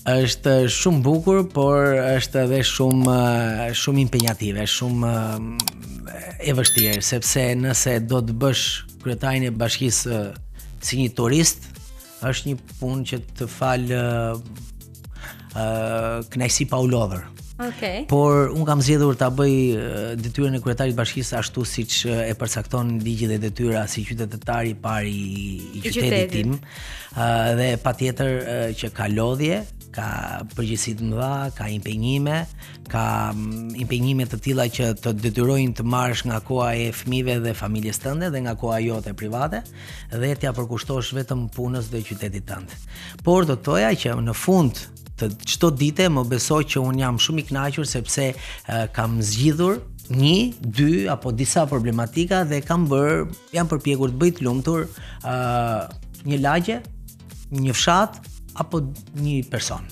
Është shumë bukur, por është edhe shumë impenjative, shumë e vështirë, sepse nëse do të bësh kryetarin e bashkisë si një turist, është një punë që të fal kënaqësi pa u lodhur. Okay. Por unë kam zgjedhur ta bëj detyrën e kryetarit të bashkisë ashtu siç e përcakton ligji dhe detyra si qytetar i parë i qytetit tim, dhe patjetër që ka lodhje, ka përgjegjësi të mëdha, ka impenjime të tilla që të detyrojnë të marrësh nga koha e fëmijëve dhe familjes tënde dhe nga koha jote private dhe t'ia përkushtosh vetëm punës dhe qytetit tënd. Por do të thoja që në fund të çdo dite më besoj që un jam shumë i kënaqur sepse kam zgjidhur 1, 2 apo disa problematika dhe jam përpjekur të bëj të lumtur një lagje, një fshat apo një person.